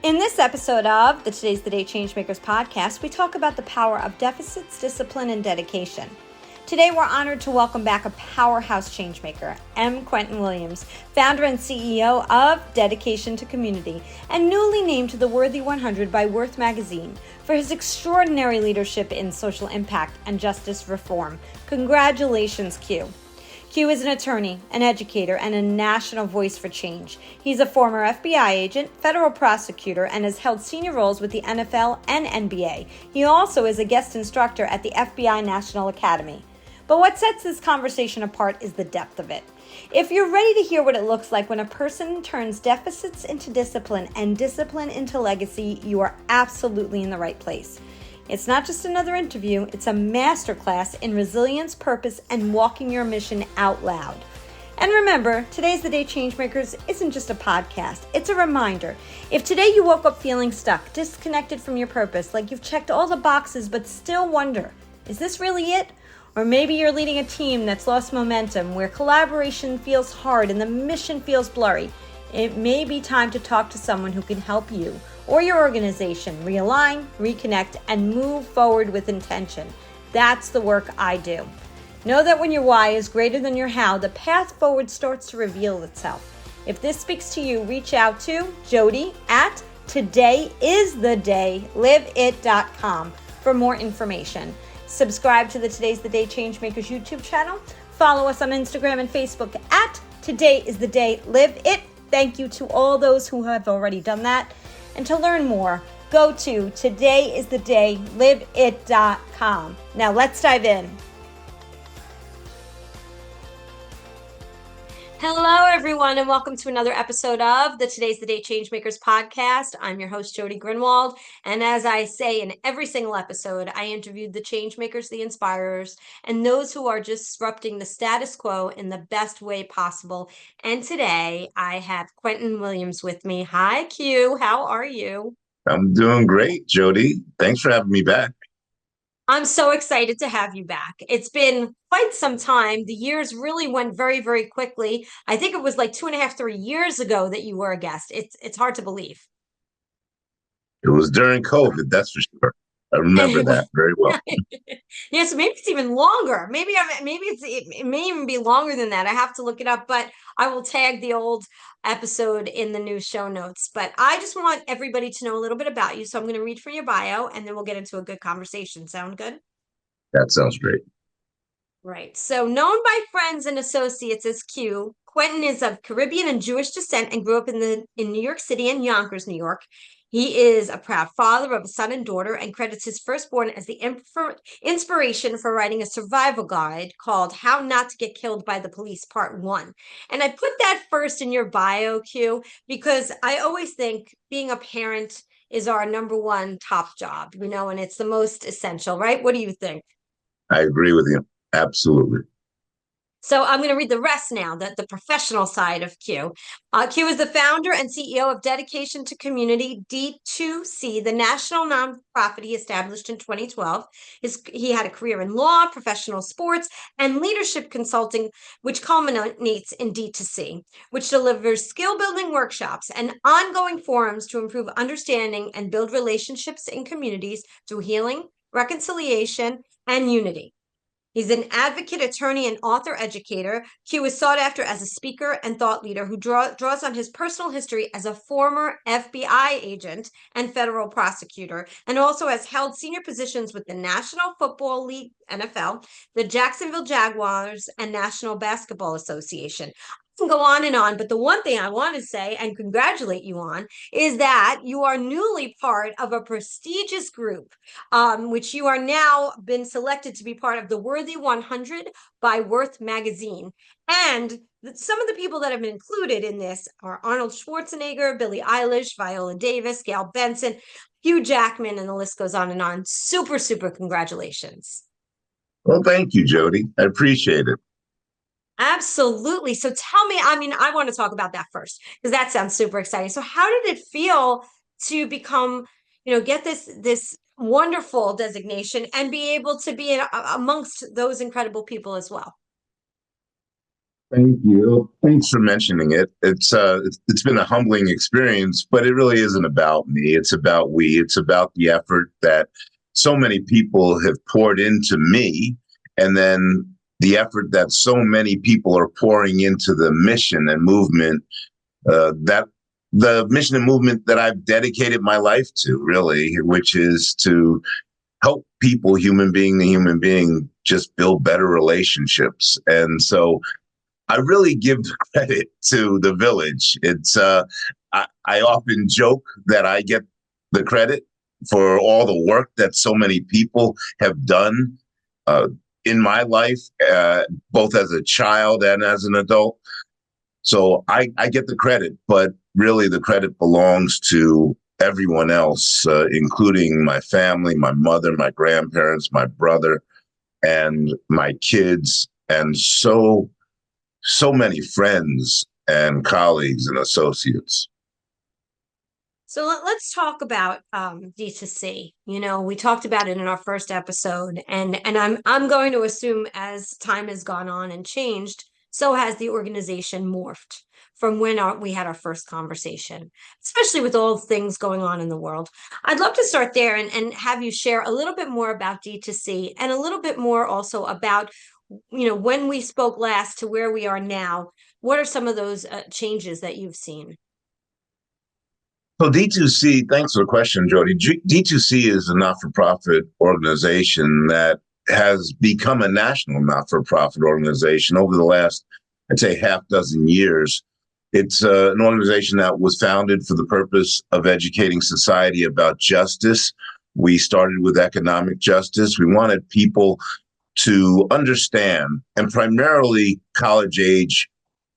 In this episode of the Today's the Day Changemakers podcast, we talk about the power of deficits, discipline, and dedication. Today, we're honored to welcome back a powerhouse changemaker, Quentin Williams, founder and CEO of Dedication to Community, and newly named to the Worthy 100 by Worth Magazine for his extraordinary leadership in social impact and justice reform. Congratulations, Q. Q is an attorney, an educator, and a national voice for change. He's a former FBI agent, federal prosecutor, and has held senior roles with the NFL and NBA. He also is a guest instructor at the FBI National Academy. But what sets this conversation apart is the depth of it. If you're ready to hear what it looks like when a person turns deficits into discipline and discipline into legacy, you are absolutely in the right place. It's not just another interview, it's a masterclass in resilience, purpose, and walking your mission out loud. And remember, Today's the Day Changemakers isn't just a podcast, it's a reminder. If today you woke up feeling stuck, disconnected from your purpose, like you've checked all the boxes but still wonder, is this really it? Or maybe you're leading a team that's lost momentum, where collaboration feels hard and the mission feels blurry. It may be time to talk to someone who can help you or your organization realign, reconnect, and move forward with intention. That's the work I do. Know that when your why is greater than your how, the path forward starts to reveal itself. If this speaks to you, reach out to Jody at todayisthedayliveit.com for more information. Subscribe to the Today's the Day Changemakers YouTube channel. Follow us on Instagram and Facebook at Today is the Day Live It. Thank you to all those who have already done that. And to learn more, go to todayisthedayliveit.com. Now let's dive in. Hello, everyone, and welcome to another episode of the Today's the Day Changemakers podcast. I'm your host, Jody Grinwald, and as I say in every single episode, I interviewed the changemakers, the inspirers, and those who are disrupting the status quo in the best way possible. And today, I have Quentin Williams with me. Hi, Q. How are you? I'm doing great, Jody. Thanks for having me back. I'm so excited to have you back. It's been quite some time. The years really went very, very quickly. I think it was like 2.5, 3 years ago that you were a guest. It's hard to believe. It was during COVID, that's for sure. I remember that very well. Yeah, so maybe it's even longer. It may even be longer than that. I have to look it up, but I will tag the old episode in the new show notes. But I just want everybody to know a little bit about you. So I'm going to read from your bio and then we'll get into a good conversation. Sound good? That sounds great. Right. So known by friends and associates as Q, Quentin is of Caribbean and Jewish descent and grew up in New York City and Yonkers, New York. He is a proud father of a son and daughter and credits his firstborn as the inspiration for writing a survival guide called How Not to Get Killed by the Police, Part 1. And I put that first in your bio, Q, because I always think being a parent is our number one top job, and it's the most essential, right? What do you think? I agree with you. Absolutely. So I'm going to read the rest now, the professional side of Q. Q is the founder and CEO of Dedication to Community, D2C, the national nonprofit he established in 2012. He had a career in law, professional sports, and leadership consulting, which culminates in D2C, which delivers skill-building workshops and ongoing forums to improve understanding and build relationships in communities through healing, reconciliation, and unity. He's an advocate, attorney, and author educator. Q is sought after as a speaker and thought leader who draws on his personal history as a former FBI agent and federal prosecutor, and also has held senior positions with the National Football League, NFL, the Jacksonville Jaguars, and National Basketball Association. Can go on, but the one thing I want to say and congratulate you on is that you are newly part of a prestigious group, which you are now been selected to be part of the Worthy 100 by Worth Magazine. And some of the people that have been included in this are Arnold Schwarzenegger, Billie Eilish, Viola Davis, Gail Benson, Hugh Jackman, and the list goes on and on. Super, super congratulations. Well, thank you, Jody. I appreciate it. Absolutely. So tell me, I want to talk about that first because that sounds super exciting. So how did it feel to become, get this wonderful designation, and be able to be amongst those incredible people as well. Thank you. Thanks for mentioning it. It's been a humbling experience, but it really isn't about me. It's about we. It's about the effort that so many people have poured into me, and then the effort that so many people are pouring into the mission and movement that the mission and movement that I've dedicated my life to, really, which is to help people, human being to human being, just build better relationships. And so I really give the credit to the village. I often joke that I get the credit for all the work that so many people have done uh, in my life, both as a child and as an adult. So I get the credit, but really the credit belongs to everyone else, including my family, my mother, my grandparents, my brother, and my kids, and so many friends and colleagues and associates. So let's talk about D2C. You know, we talked about it in our first episode, and I'm going to assume as time has gone on and changed, so has the organization morphed from when we had our first conversation, especially with all things going on in the world. I'd love to start there and have you share a little bit more about D2C and a little bit more also about, you know, when we spoke last to where we are now. What are some of those changes that you've seen? So D2C, thanks for the question, Jody. D2C is a not-for-profit organization that has become a national not-for-profit organization over the last, I'd say, half dozen years. It's an organization that was founded for the purpose of educating society about justice. We started with economic justice. We wanted people to understand, and primarily college age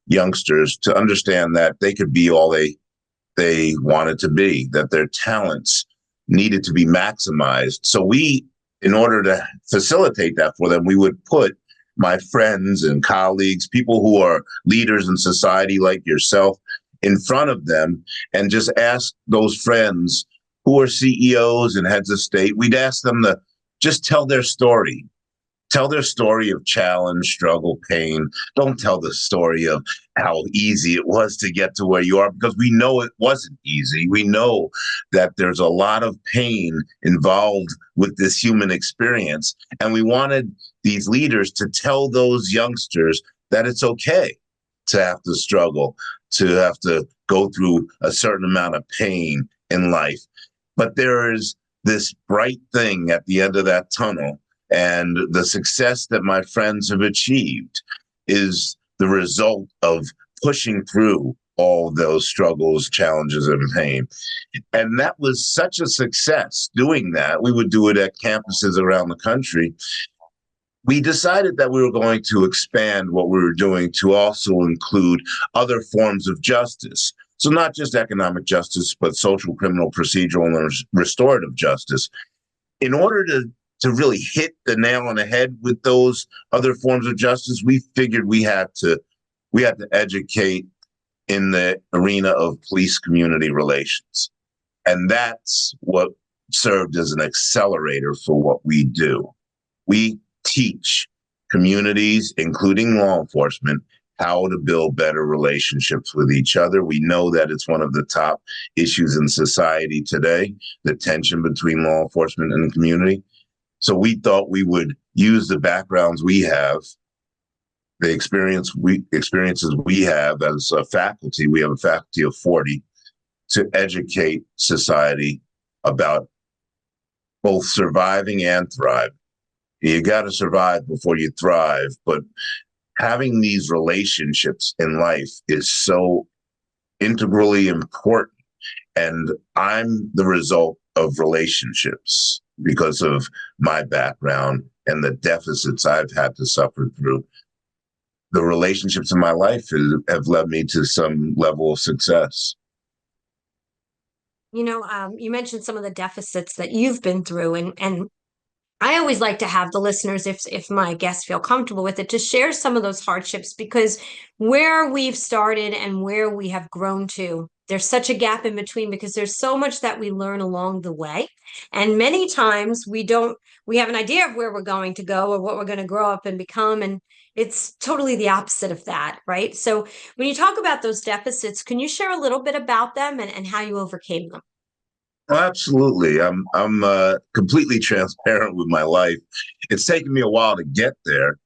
youngsters, to understand that they could be all they wanted to be, that their talents needed to be maximized. So we, in order to facilitate that for them, we would put my friends and colleagues, people who are leaders in society like yourself, in front of them and just ask those friends who are CEOs and heads of state, we'd ask them to just tell their story of challenge, struggle, pain. Don't tell the story of how easy it was to get to where you are, because we know it wasn't easy. We know that there's a lot of pain involved with this human experience. And we wanted these leaders to tell those youngsters that it's okay to have to struggle, to have to go through a certain amount of pain in life. But there is this bright thing at the end of that tunnel, and the success that my friends have achieved is the result of pushing through all those struggles, challenges, and pain. And that was such a success doing that. We would do it at campuses around the country. We decided that we were going to expand what we were doing to also include other forms of justice. So not just economic justice, but social, criminal, procedural, and restorative justice. In order to really hit the nail on the head with those other forms of justice, we figured we had to educate in the arena of police community relations. And that's what served as an accelerator for what we do. We teach communities, including law enforcement, how to build better relationships with each other. We know that it's one of the top issues in society today, the tension between law enforcement and the community. So we thought we would use the backgrounds we have, the experiences we have as a faculty. We have a faculty of 40 to educate society about both surviving and thriving. You got to survive before you thrive, but having these relationships in life is so integrally important. And I'm the result of relationships because of my background and the deficits I've had to suffer through. The relationships in my life have led me to some level of success. You know, you mentioned some of the deficits that you've been through, and I always like to have the listeners, if my guests feel comfortable with it, to share some of those hardships, because where we've started and where we have grown to there's such a gap in between because there's so much that we learn along the way. And many times we have an idea of where we're going to go or what we're going to grow up and become. And it's totally the opposite of that, right? So when you talk about those deficits, can you share a little bit about them and how you overcame them? Well, absolutely. I'm completely transparent with my life. It's taken me a while to get there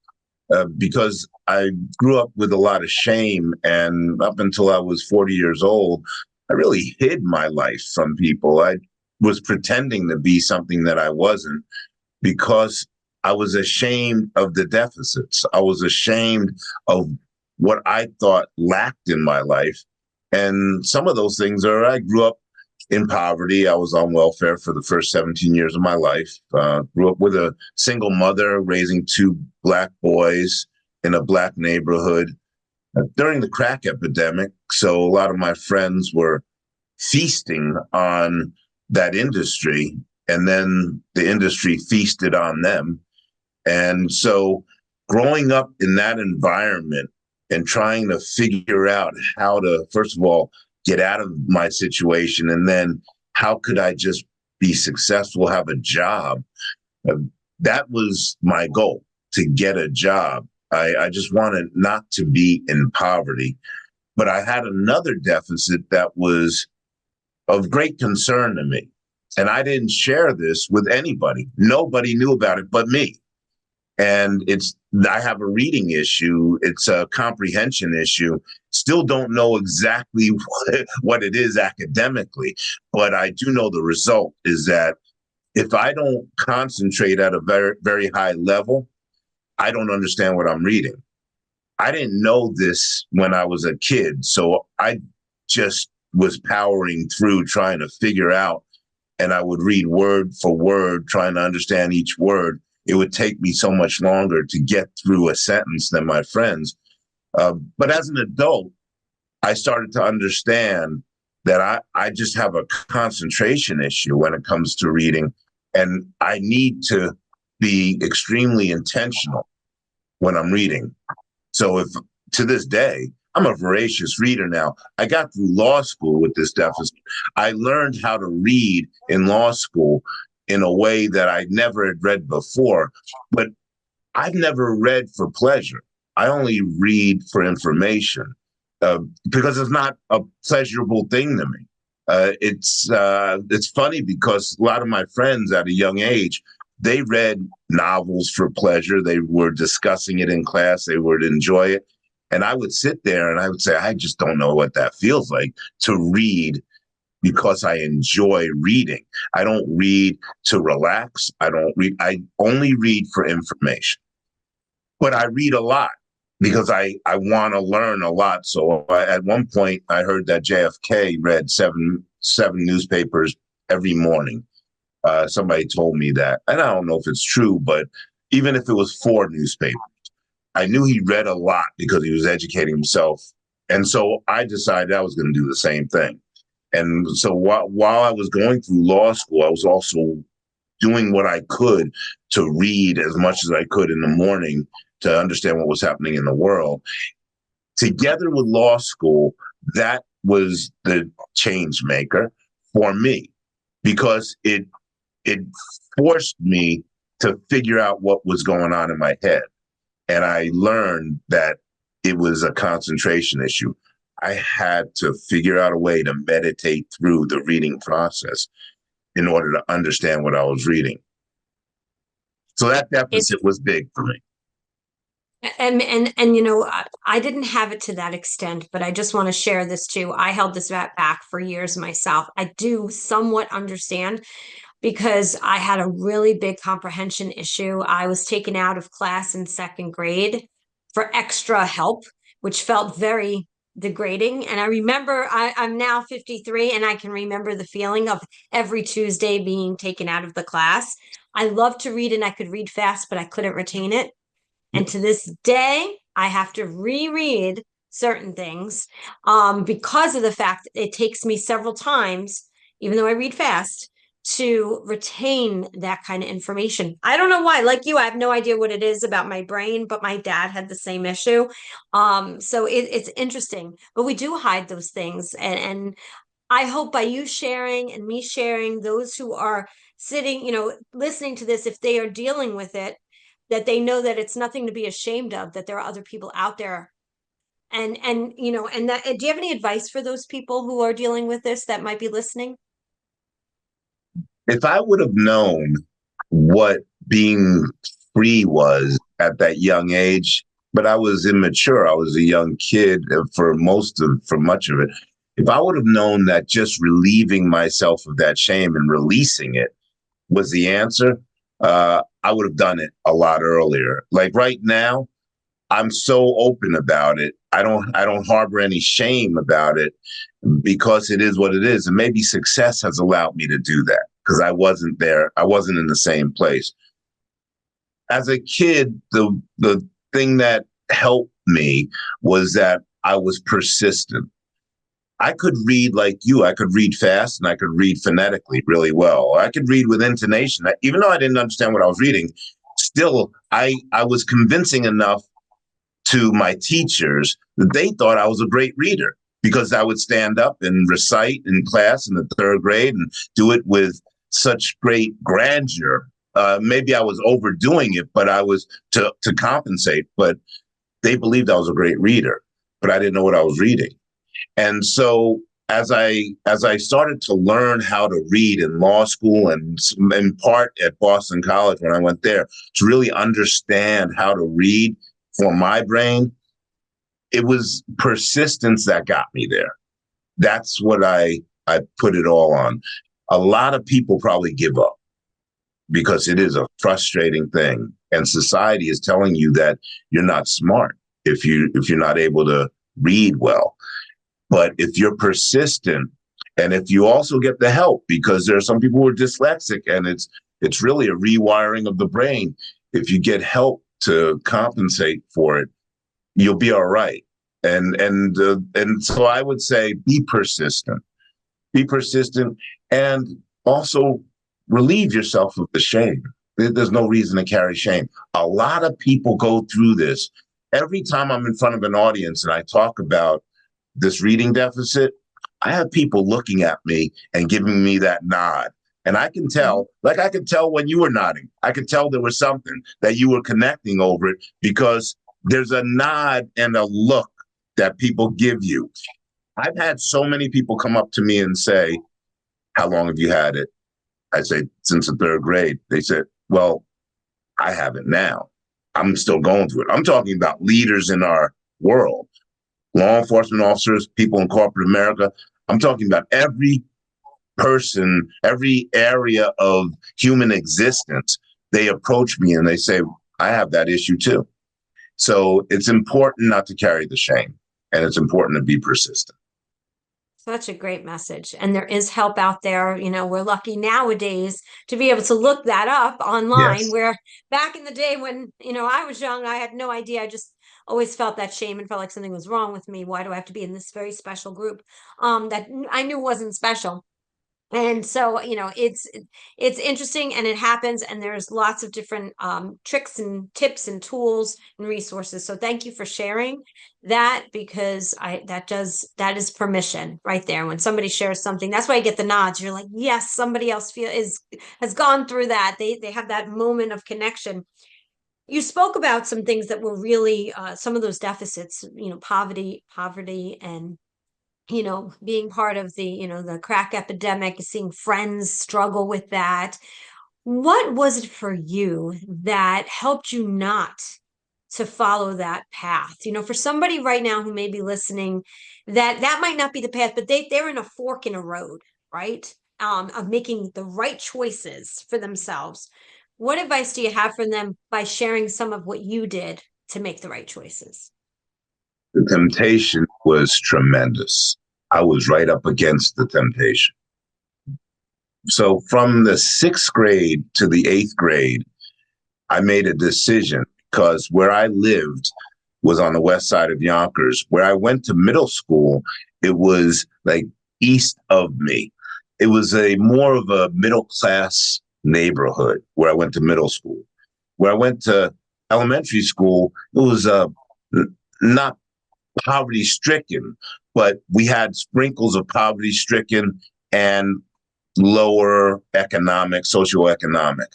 because I grew up with a lot of shame, and up until I was 40 years old, I really hid my life from people. I was pretending to be something that I wasn't because I was ashamed of the deficits. I was ashamed of what I thought lacked in my life. And some of those things are I grew up in poverty. I was on welfare for the first 17 years of my life. Grew up with a single mother raising two Black boys in a Black neighborhood during the crack epidemic. So a lot of my friends were feasting on that industry, and then the industry feasted on them. And so growing up in that environment and trying to figure out how to, first of all, get out of my situation, and then how could I just be successful, have a job? Uh, that was my goal, to get a job. I just wanted not to be in poverty. But I had another deficit that was of great concern to me. And I didn't share this with anybody. Nobody knew about it but me. And I have a reading issue. It's a comprehension issue. Still don't know exactly what it is academically, but I do know the result is that if I don't concentrate at a very, very high level, I don't understand what I'm reading. I didn't know this when I was a kid, so I just was powering through trying to figure out, and I would read word for word, trying to understand each word. It would take me so much longer to get through a sentence than my friends. But as an adult, I started to understand that I just have a concentration issue when it comes to reading, and I need to be extremely intentional when I'm reading. So if to this day, I'm a voracious reader now. I got through law school with this deficit. I learned how to read in law school in a way that I never had read before. But I've never read for pleasure. I only read for information because it's not a pleasurable thing to me. It's funny because a lot of my friends at a young age, they read novels for pleasure. They were discussing it in class. They would enjoy it. And I would sit there and I would say, I just don't know what that feels like to read because I enjoy reading. I don't read to relax. I only read for information. But I read a lot because I want to learn a lot. So at one point, I heard that JFK read seven newspapers every morning. Somebody told me that. And I don't know if it's true, but even if it was 4 newspapers, I knew he read a lot because he was educating himself. And so I decided I was going to do the same thing. And so while I was going through law school, I was also doing what I could to read as much as I could in the morning to understand what was happening in the world. Together with law school, that was the change maker for me because it forced me to figure out what was going on in my head. And I learned that it was a concentration issue. I had to figure out a way to meditate through the reading process in order to understand what I was reading. So that deficit was big for me. And you know, I didn't have it to that extent, but I just want to share this too. I held this back for years myself. I do somewhat understand because I had a really big comprehension issue. I was taken out of class in 2nd grade for extra help, which felt very degrading. And I remember I'm now 53 and I can remember the feeling of every Tuesday being taken out of the class. I loved to read and I could read fast, but I couldn't retain it. And to this day, I have to reread certain things because of the fact that it takes me several times, even though I read fast, to retain that kind of information. I don't know why. Like you, I have no idea what it is about my brain, but my dad had the same issue. So it's interesting, but we do hide those things. And I hope by you sharing and me sharing, those who are sitting, listening to this, if they are dealing with it, that they know that it's nothing to be ashamed of, that there are other people out there. And that, do you have any advice for those people who are dealing with this that might be listening? If I would have known what being free was at that young age, but I was immature. I was a young kid for much of it. If I would have known that just relieving myself of that shame and releasing it was the answer, I would have done it a lot earlier. Like right now, I'm so open about it. I don't harbor any shame about it because it is what it is. And maybe success has allowed me to do that because I wasn't there. I wasn't in the same place. As a kid, the thing that helped me was that I was persistent. I could read like you. I could read fast and I could read phonetically really well. I could read with intonation. Even though I didn't understand what I was reading, still I was convincing enough to my teachers that they thought I was a great reader because I would stand up and recite in class in the third grade and do it with such great grandeur. Maybe I was overdoing it, but I was to compensate. But they believed I was a great reader, but I didn't know what I was reading. And so as I started to learn how to read in law school and in part at Boston College when I went there to really understand how to read for my brain, it was persistence that got me there. That's what I put it all on. A lot of people probably give up because it is a frustrating thing. And society is telling you that you're not smart if you're not able to read well. But if you're persistent and if you also get the help, because there are some people who are dyslexic and it's really a rewiring of the brain. If you get help to compensate for it, you'll be all right. And so I would say be persistent, and also relieve yourself of the shame. There's no reason to carry shame. A lot of people go through this. Every time I'm in front of an audience and I talk about this reading deficit, I have people looking at me and giving me that nod. And I can tell, like I could tell when you were nodding, I could tell there was something that you were connecting over it because there's a nod and a look that people give you. I've had so many people come up to me and say, how long have you had it? I say, since the third grade. They said, well, I have it now. I'm still going through it. I'm talking about leaders in our world, law enforcement officers, people in corporate America. I'm talking about every person, every area of human existence. They approach me and they say, I have that issue too. So it's important not to carry the shame, and it's important to be persistent. Such a great message. And there is help out there. We're lucky nowadays to be able to look that up online, Yes. where back in the day when, I was young, I had no idea. I just always felt that shame and felt like something was wrong with me. Why do I have to be in this very special group that I knew wasn't special? And so, it's interesting, and it happens, and there's lots of different tricks and tips and tools and resources. So thank you for sharing that, because that is permission right there. When somebody shares something, that's why I get the nods. You're like, yes, somebody else has gone through that. They have that moment of connection. You spoke about some things that were really some of those deficits, poverty, and being part of the crack epidemic, seeing friends struggle with that. What was it for you that helped you not to follow that path? For somebody right now who may be listening, that might not be the path, but they're in a fork in a road, right? Of making the right choices for themselves. What advice do you have for them by sharing some of what you did to make the right choices? The temptation was tremendous. I was right up against the temptation. So from the sixth grade to the eighth grade, I made a decision because where I lived was on the west side of Yonkers. Where I went to middle school, it was like east of me. it was a more of a middle class neighborhood where I went to middle school. Where I went to elementary school, it was not poverty stricken, but we had sprinkles of poverty stricken and lower economic, socioeconomic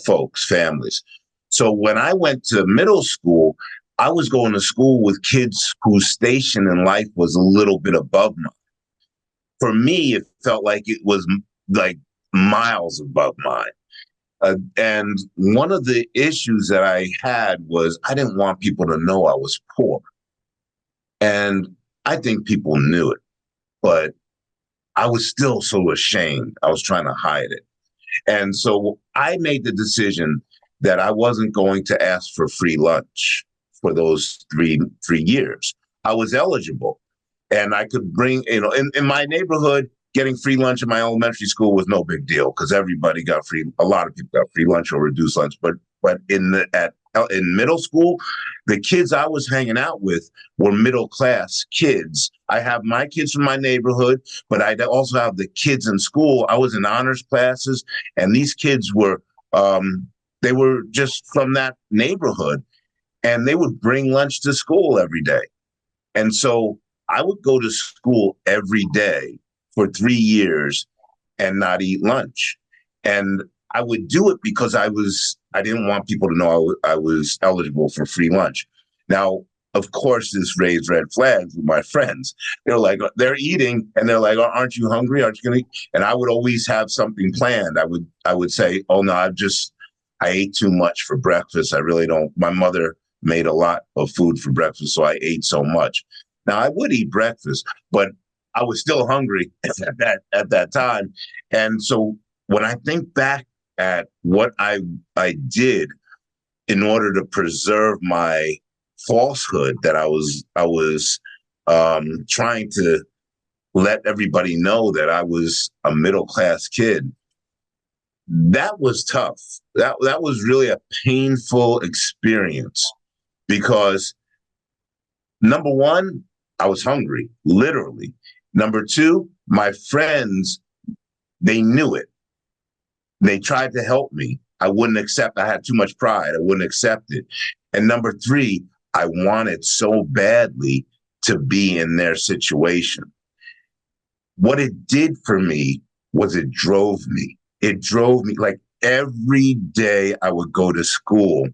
folks, families. So when I went to middle school, I was going to school with kids whose station in life was a little bit above mine. For me, it felt like it was like miles above mine. And one of the issues that I had was I didn't want people to know I was poor. And I think people knew it, but I was still so ashamed. I was trying to hide it. And so I made the decision that I wasn't going to ask for free lunch for those three years. I was eligible and I could bring, in my neighborhood, getting free lunch in my elementary school was no big deal because everybody got free. A lot of people got free lunch or reduced lunch. But in middle school, the kids I was hanging out with were middle class kids. I have my kids from my neighborhood, but I also have the kids in school. I was in honors classes, and these kids were they were just from that neighborhood, and they would bring lunch to school every day. And so I would go to school every day for 3 years and not eat lunch. And I would do it because I didn't want people to know I was eligible for free lunch. Now, of course, this raised red flags with my friends. They're like, they're eating and they're like, aren't you hungry? Aren't you going to eat? And I would always have something planned. I would say, oh no, I ate too much for breakfast. I really don't. My mother made a lot of food for breakfast, so I ate so much. Now I would eat breakfast, but I was still hungry at that time. And so when I think back at what I did in order to preserve my falsehood that I was trying to let everybody know that I was a middle class kid, that was tough. That was really a painful experience because number one, I was hungry, literally. Number two, my friends, they knew it. They tried to help me. I wouldn't accept. I had too much pride. I wouldn't accept it. And number three, I wanted so badly to be in their situation. What it did for me was it drove me. It drove me like every day I would go to school.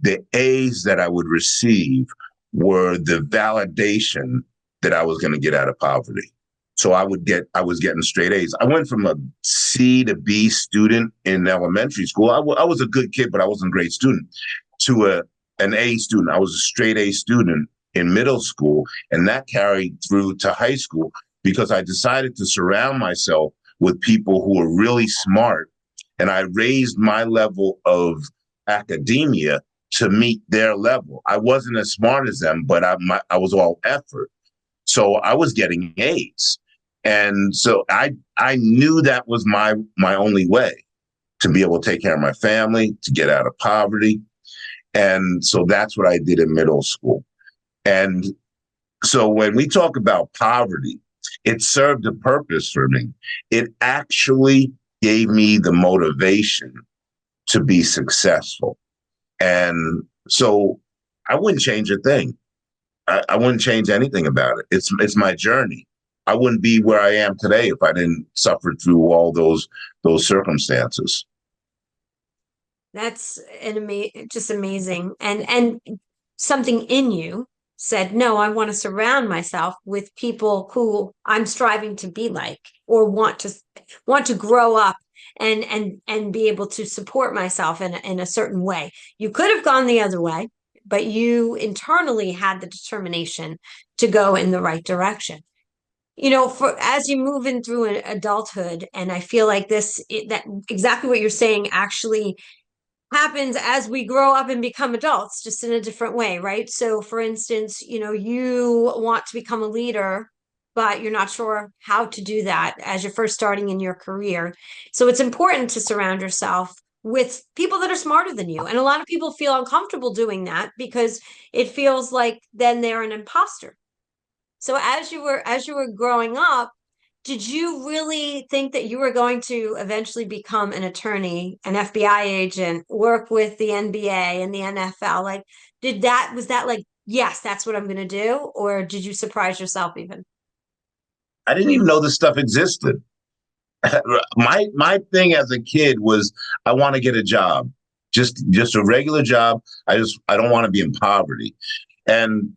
The A's that I would receive were the validation that I was going to get out of poverty. So I was getting straight A's. I went from a C to B student in elementary school. I was a good kid, but I wasn't a great student, to an A student. I was a straight A student in middle school, and that carried through to high school because I decided to surround myself with people who were really smart, and I raised my level of academia to meet their level. I wasn't as smart as them, but I was all effort. So I was getting A's. And so I knew that was my only way to be able to take care of my family, to get out of poverty. And so that's what I did in middle school. And so when we talk about poverty, it served a purpose for me. It actually gave me the motivation to be successful. And so I wouldn't change a thing. I wouldn't change anything about it. It's my journey. I wouldn't be where I am today if I didn't suffer through all those circumstances. That's just amazing. And something in you said, no, I want to surround myself with people who I'm striving to be like, or want to grow up and be able to support myself in a certain way. You could have gone the other way, but you internally had the determination to go in the right direction. For as you move in through adulthood, and I feel like that exactly what you're saying actually happens as we grow up and become adults, just in a different way, right? So for instance, you want to become a leader, but you're not sure how to do that as you're first starting in your career. So it's important to surround yourself with people that are smarter than you. And a lot of people feel uncomfortable doing that because it feels like then they're an imposter. So as you were growing up, Did you really think that you were going to eventually become an attorney, an FBI agent, work with the NBA and the NFL? Like, was that like, yes, that's what I'm going to do? Or did you surprise yourself even? I didn't even know this stuff existed. My thing as a kid was I want to get a job, just a regular job. I don't want to be in poverty. And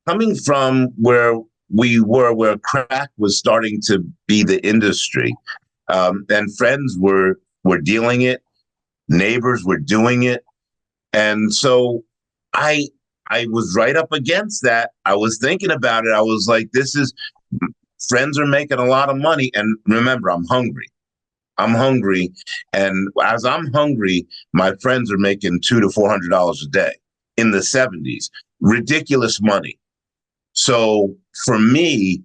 coming from where we were, where crack was starting to be the industry, and friends were dealing it, neighbors were doing it, and so I I was right up against that. I was thinking about it. I was like, this is friends are making a lot of money, and remember, I'm hungry. I'm hungry, and as I'm hungry, my friends are making $200 to $400 a day in the 70s. Ridiculous money. So for me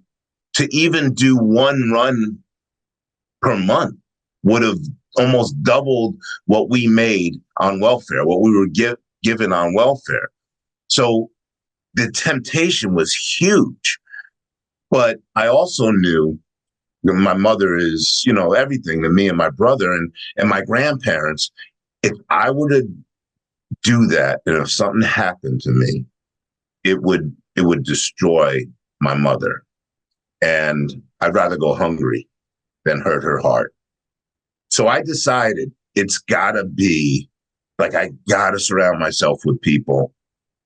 to even do one run per month would have almost doubled what we made on welfare, what we were given on welfare. So the temptation was huge. But I also knew my mother is, everything to me and my brother and my grandparents. If I were to do that, and if something happened to me, it would destroy my mother. And I'd rather go hungry than hurt her heart. So I decided it's gotta be like I gotta surround myself with people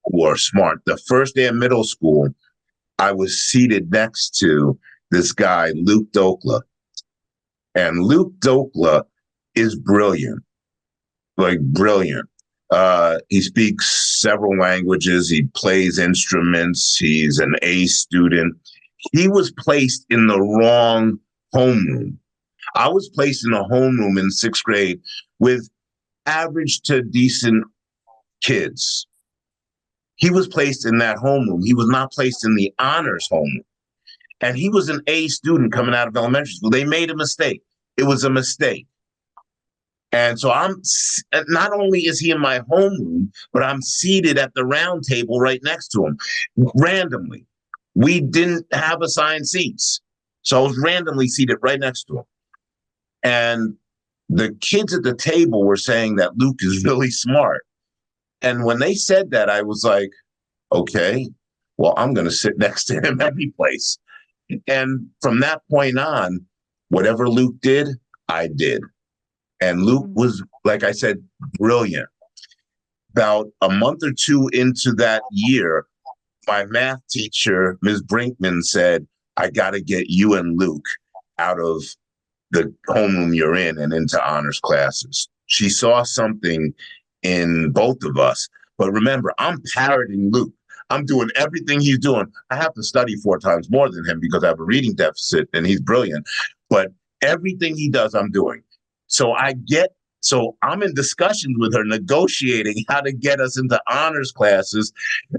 who are smart. The first day of middle school, I was seated next to this guy, Luke Dokla. And Luke Dokla is brilliant, like brilliant. He speaks several languages. He plays instruments. He's an A student. He was placed in the wrong homeroom. I was placed in a homeroom in sixth grade with average to decent kids. He was placed in that homeroom. He was not placed in the honors homeroom. And he was an A student coming out of elementary school. They made a mistake. It was a mistake. And so not only is he in my homeroom, but I'm seated at the round table right next to him randomly. We didn't have assigned seats. So I was randomly seated right next to him. And the kids at the table were saying that Luke is really smart. And when they said that, I was like, okay, well, I'm going to sit next to him every place. And from that point on, whatever Luke did, I did. And Luke was, like I said, brilliant. About a month or two into that year, my math teacher, Ms. Brinkman, said, I got to get you and Luke out of the homeroom you're in and into honors classes. She saw something in both of us. But remember, I'm parroting Luke. I'm doing everything he's doing. I have to study 4 times more than him because I have a reading deficit and he's brilliant. But everything he does, I'm doing. So I'm in discussions with her, negotiating how to get us into honors classes.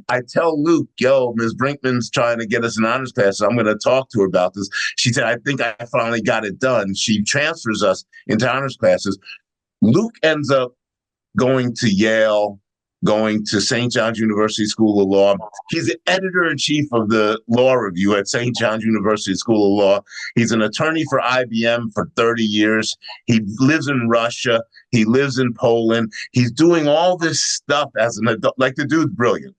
I tell Luke, yo, Ms. Brinkman's trying to get us in honors classes. I'm going to talk to her about this. She said, I think I finally got it done. She transfers us into honors classes. Luke ends up going to Yale, going to St. John's University School of Law. He's the editor-in-chief of the Law Review at St. John's University School of Law. He's an attorney for IBM for 30 years. He lives in Russia. He lives in Poland. He's doing all this stuff as an adult. Like, the dude's brilliant.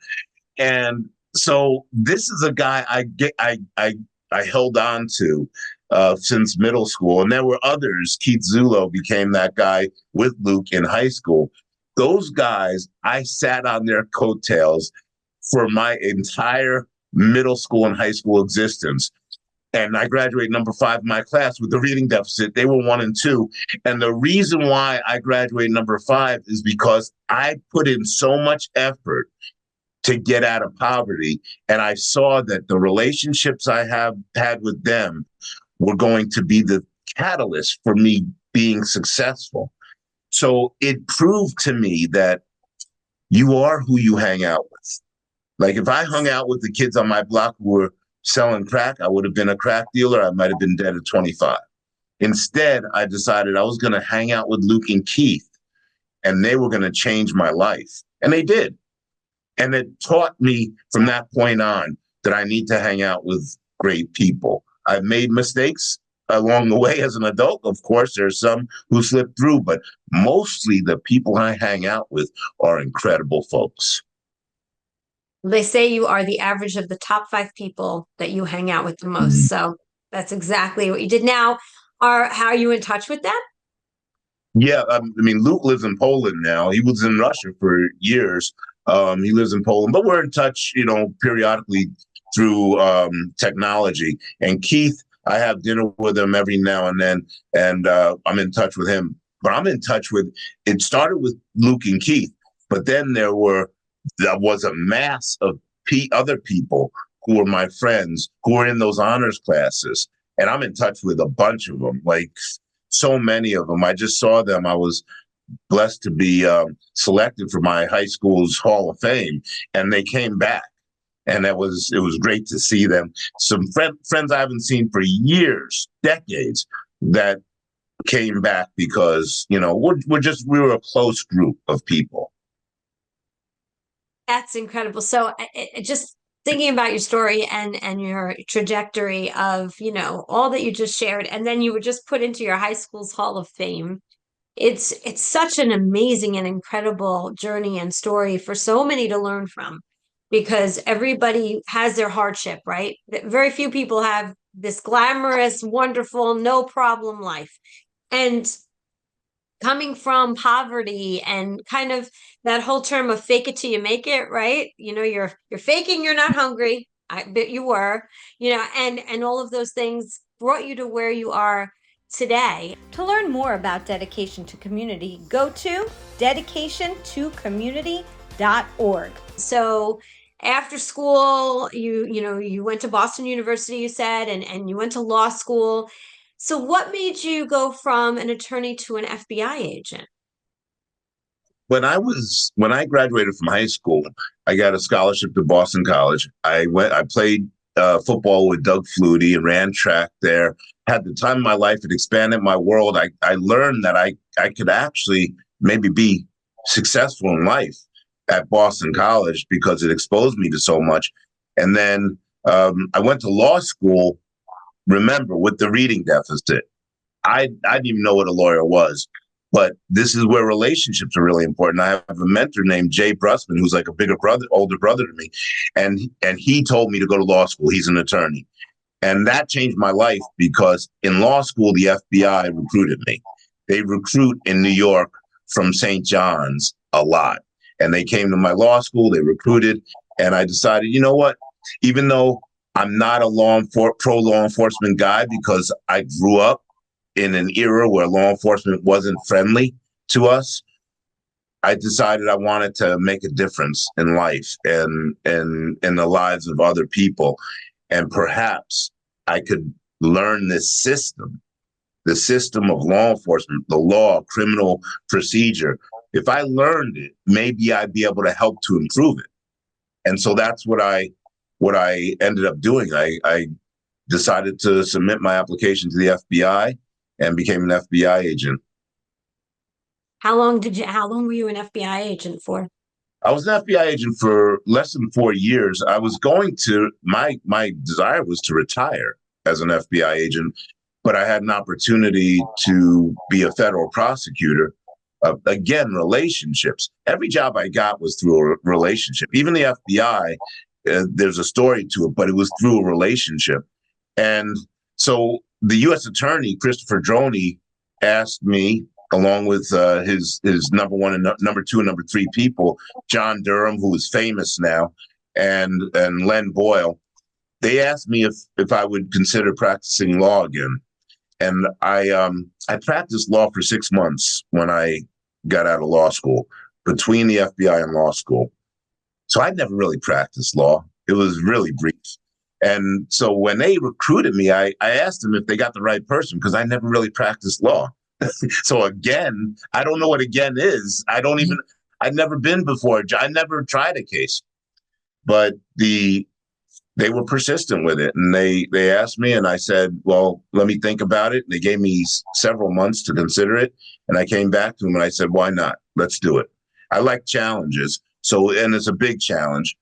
And so this is a guy I held on to since middle school. And there were others. Keith Zulo became that guy with Luke in high school. Those guys, I sat on their coattails for my entire middle school and high school existence. And I graduated number 5 in my class with a reading deficit. They were 1 and 2. And the reason why I graduated number 5 is because I put in so much effort to get out of poverty. And I saw that the relationships I have had with them were going to be the catalyst for me being successful. So it proved to me that you are who you hang out with. Like, if I hung out with the kids on my block who were selling crack, I would have been a crack dealer. I might have been dead at 25. Instead, I decided I was going to hang out with Luke and Keith, and they were going to change my life. And they did. And it taught me from that point on that I need to hang out with great people. I've made mistakes along the way as an adult. Of course, there's some who slip through, but mostly the people I hang out with are incredible folks. They say you are the average of the top 5 people that you hang out with the most. Mhm. So that's exactly what you did. Now, how are you in touch with them? Yeah, I mean, Luke lives in Poland now. He was in Russia for years. He lives in Poland, but we're in touch, periodically through technology. And Keith, I have dinner with him every now and then, and I'm in touch with him. But I'm in touch with. It started with Luke and Keith, but then there was a mass of other people who were my friends who were in those honors classes, and I'm in touch with a bunch of them, like so many of them. I just saw them. I was blessed to be selected for my high school's Hall of Fame, and they came back, and it was great to see them. Some friends I haven't seen for years, decades, that came back because we were a close group of people. That's incredible. So just thinking about your story and your trajectory of, all that you just shared, and then you were just put into your high school's Hall of Fame. It's such an amazing and incredible journey and story for so many to learn from, because everybody has their hardship, right? Very few people have this glamorous, wonderful, no problem life. And coming from poverty and kind of that whole term of fake it till you make it, right? You're faking you're not hungry. I bet you were, and all of those things brought you to where you are today. To learn more about dedication to community, go to dedicationtocommunity.org. So after school, you went to Boston University, you said, and you went to law school. So what made you go from an attorney to an FBI agent? When I graduated from high school, I got a scholarship to Boston College. I played football with Doug Flutie and ran track there. Had the time of my life. It expanded my world. I learned that I could actually maybe be successful in life at Boston College because it exposed me to so much. And then I went to law school. Remember, with the reading deficit, I didn't even know what a lawyer was. But this is where relationships are really important. I have a mentor named Jay Brusman, who's like a older brother to me. And he told me to go to law school. He's an attorney. And that changed my life because in law school, the FBI recruited me. They recruit in New York from St. John's a lot. And they came to my law school, they recruited. And I decided, you know what, even though I'm not a pro law enforcement guy because I grew up in an era where law enforcement wasn't friendly to us, I decided I wanted to make a difference in life and in the lives of other people. And perhaps I could learn the system of law enforcement, the law, criminal procedure. If I learned it, maybe I'd be able to help to improve it. And so that's what I ended up doing. I decided to submit my application to the FBI and became an FBI agent. How long were you an FBI agent for? I was an FBI agent for less than 4 years. I was my desire was to retire as an FBI agent, but I had an opportunity to be a federal prosecutor. Again, relationships. Every job I got was through a relationship. Even the FBI, there's a story to it, but it was through a relationship. And so the U.S. Attorney, Christopher Droney, asked me, along with his number one and number two and number three people, John Durham, who is famous now, and Len Boyle. They asked me if I would consider practicing law again. And I practiced law for 6 months when I got out of law school, between the FBI and law school. So I'd never really practiced law. It was really brief. And so when they recruited me, I asked them if they got the right person because I never really practiced law. So again, I don't know what again is. I'd never been before. I never tried a case, but they were persistent with it. And they asked me and I said, well, let me think about it. And they gave me several months to consider it. And I came back to them and I said, why not? Let's do it. I like challenges. So, and it's a big challenge.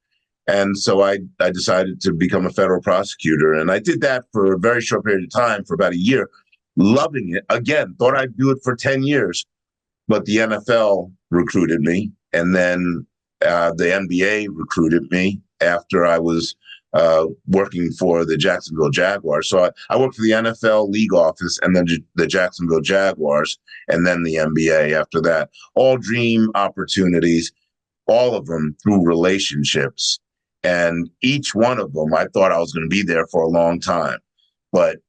And so I decided to become a federal prosecutor. And I did that for a very short period of time, for about a year, loving it. Again, thought I'd do it for 10 years, but the NFL recruited me. And then the NBA recruited me after I was working for the Jacksonville Jaguars. So I worked for the NFL league office and then the Jacksonville Jaguars and then the NBA after that. All dream opportunities, all of them through relationships. And each one of them, I thought I was going to be there for a long time. But,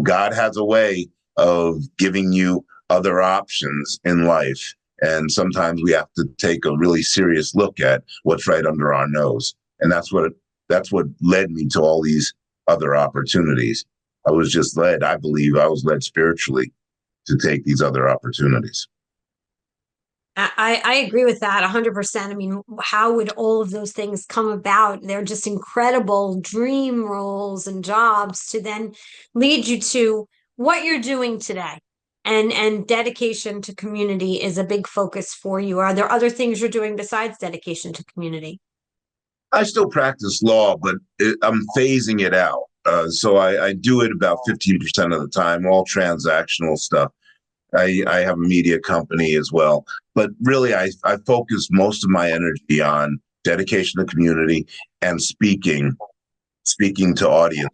God has a way of giving you other options in life. And sometimes we have to take a really serious look at what's right under our nose. And that's what led me to all these other opportunities. I believe I was led spiritually to take these other opportunities. I agree with that 100%. I mean, how would all of those things come about? They're just incredible dream roles and jobs to then lead you to what you're doing today. And dedication to community is a big focus for you. Are there other things you're doing besides dedication to community? I still practice law, but I'm phasing it out. So I do it about 15% of the time, all transactional stuff. I have a media company as well. But really, I focus most of my energy on dedication to community and speaking to audience.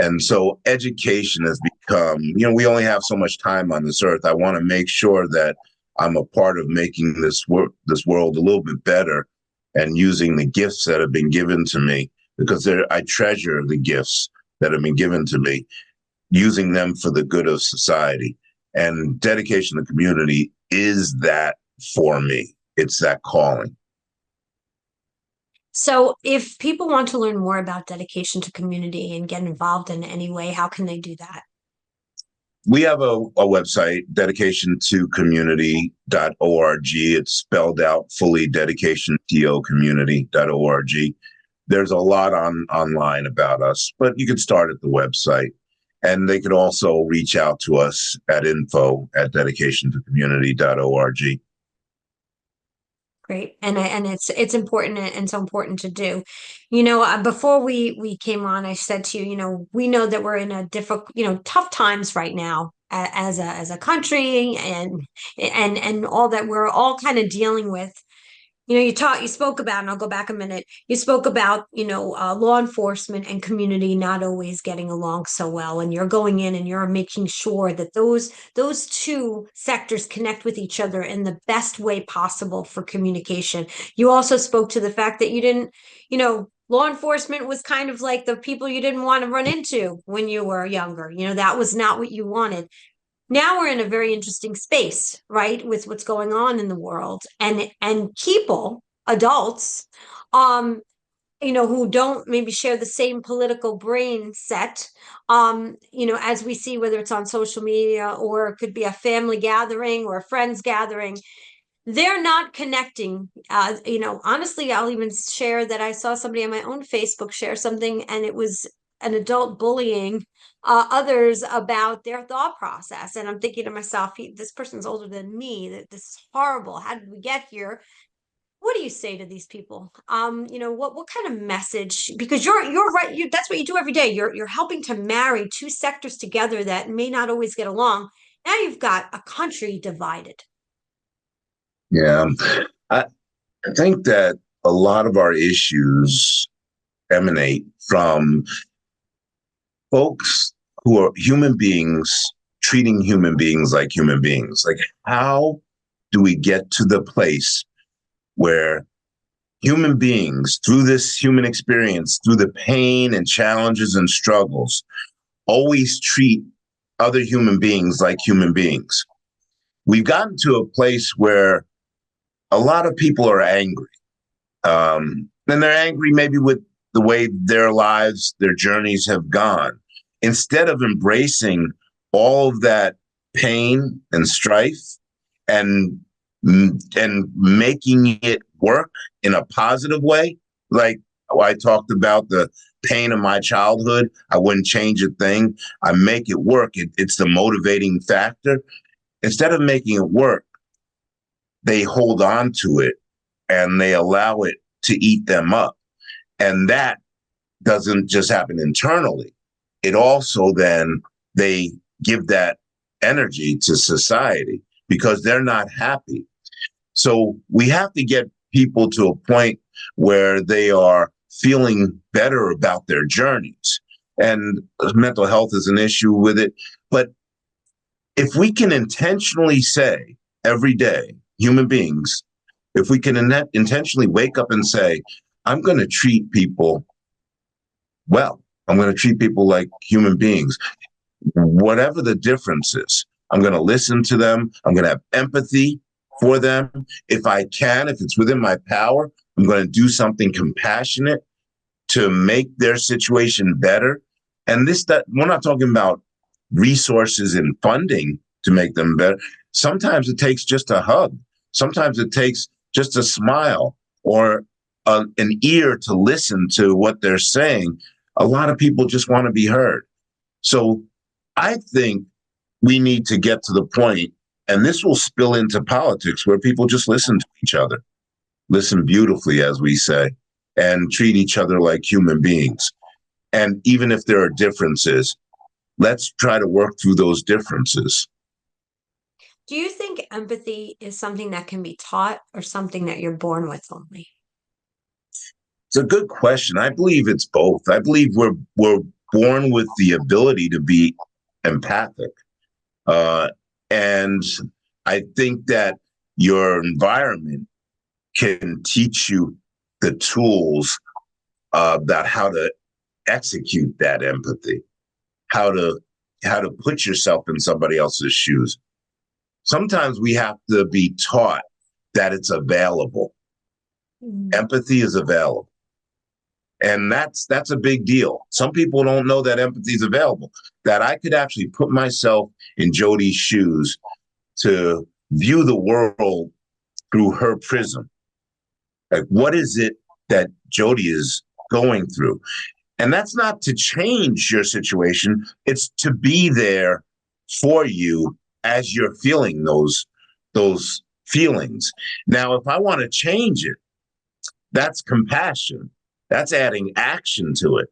And so education has become, we only have so much time on this earth. I want to make sure that I'm a part of making this world a little bit better and using the gifts that have been given to me, because I treasure the gifts that have been given to me, using them for the good of society. And dedication to community is that for me. It's that calling. So if people want to learn more about dedication to community and get involved in any way, how can they do that? We have a website, dedicationtocommunity.org. It's spelled out fully, dedicationtocommunity.org. There's a lot online about us, but you can start at the website. And they could also reach out to us at info@dedicationtocommunity.org. Great. And it's important and so important to do. Before we came on, I said to you, we know that we're in a difficult, tough times right now as a country and all that we're all kind of dealing with. You spoke about, and I'll go back a minute. You spoke about, law enforcement and community not always getting along so well. And you're going in and you're making sure that those two sectors connect with each other in the best way possible for communication. You also spoke to the fact that you didn't, law enforcement was kind of like the people you didn't want to run into when you were younger. That was not what you wanted. Now we're in a very interesting space, right, with what's going on in the world, and people, adults, who don't maybe share the same political brain set, as we see, whether it's on social media or it could be a family gathering or a friends gathering, they're not connecting. Honestly, I'll even share that I saw somebody on my own Facebook share something, and it was an adult bullying others about their thought process. And I'm thinking to myself, this person's older than me, that this is horrible. How did we get here? What do you say to these people? What kind of message? Because you're right. That's what you do every day. You're helping to marry two sectors together that may not always get along. Now you've got a country divided. Yeah. I think that a lot of our issues emanate from folks who are human beings treating human beings like human beings. Like, how do we get to the place where human beings, through this human experience, through the pain and challenges and struggles, always treat other human beings like human beings? We've gotten to a place where a lot of people are angry. And they're angry maybe with the way their lives, their journeys have gone. Instead of embracing all of that pain and strife and making it work in a positive way, like I talked about the pain of my childhood, I wouldn't change a thing. I make it work. It's the motivating factor. Instead of making it work, they hold on to it and they allow it to eat them up. And that doesn't just happen internally. It also then they give that energy to society because they're not happy. So we have to get people to a point where they are feeling better about their journeys. And mental health is an issue with it. But if we can intentionally say every day, human beings, if we can intentionally wake up and say, I'm going to treat people well, I'm going to treat people like human beings, whatever the difference is. I'm going to listen to them. I'm going to have empathy for them. If I can, if it's within my power, I'm going to do something compassionate to make their situation better. And that we're not talking about resources and funding to make them better. Sometimes it takes just a hug. Sometimes it takes just a smile or an ear to listen to what they're saying. A lot of people just want to be heard. So I think we need to get to the point, and this will spill into politics, where people just listen to each other, listen beautifully, as we say, and treat each other like human beings. And even if there are differences, let's try to work through those differences. Do you think empathy is something that can be taught or something that you're born with only? It's a good question. I believe it's both. I believe we're born with the ability to be empathic. And I think that your environment can teach you the tools about how to execute that empathy, how to put yourself in somebody else's shoes. Sometimes we have to be taught that it's available. Empathy is available. And that's a big deal. Some people don't know that empathy is available, that I could actually put myself in Jodi's shoes to view the world through her prism. Like, what is it that Jodi is going through? And that's not to change your situation. It's to be there for you as you're feeling those feelings. Now, if I want to change it, that's compassion. That's adding action to it.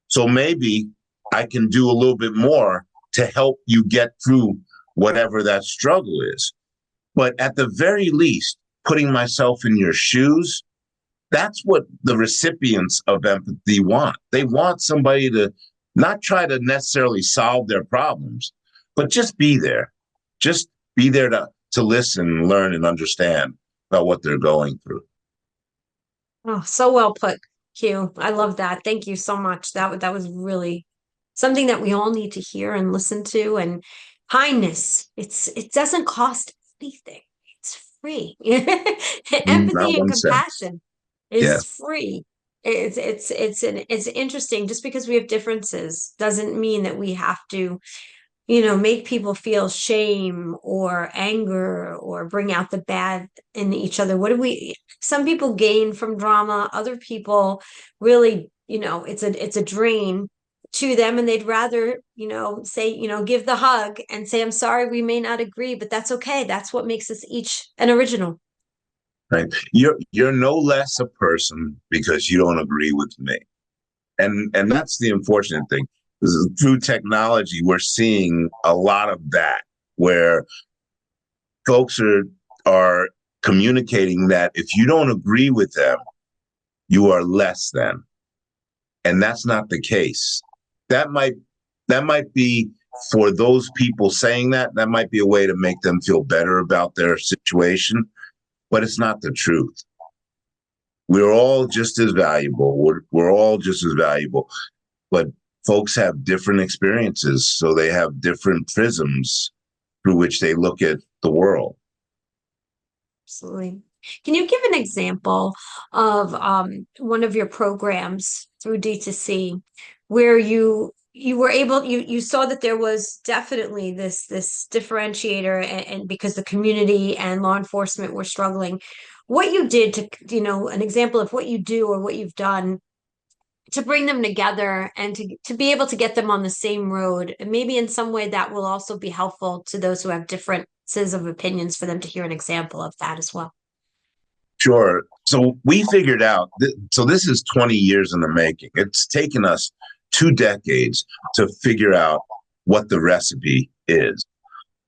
So maybe I can do a little bit more to help you get through whatever that struggle is. But at the very least, putting myself in your shoes, that's what the recipients of empathy want. They want somebody to not try to necessarily solve their problems, but just be there. Just be there to listen, learn, and understand about what they're going through. Oh, so well put, Q. I love that. Thank you so much. That was really something that we all need to hear and listen to. And kindness, it doesn't cost anything. It's free. Not Empathy and 1 cent. compassion is Yes. free. It's interesting. Just because we have differences doesn't mean that we have to make people feel shame or anger or bring out the bad in each other. Some people gain from drama, other people really, it's a drain to them, and they'd rather, say, give the hug and say, I'm sorry, we may not agree, but that's okay. That's what makes us each an original. Right. You're no less a person because you don't agree with me. And that's the unfortunate thing. Through technology, we're seeing a lot of that, where folks are communicating that if you don't agree with them, you are less than. And that's not the case. That might be, for those people saying that might be a way to make them feel better about their situation, but it's not the truth. We're all just as valuable. We're all just as valuable, but folks have different experiences, so they have different prisms through which they look at the world. Absolutely. Can you give an example of one of your programs through D2C where you were able, you saw that there was definitely this differentiator, and because the community and law enforcement were struggling, what you did to, an example of what you do or what you've done to bring them together and to be able to get them on the same road, and maybe in some way that will also be helpful to those who have differences of opinions, for them to hear an example of that as well. Sure. So we figured out, so this is 20 years in the making. It's taken us 2 decades to figure out what the recipe is.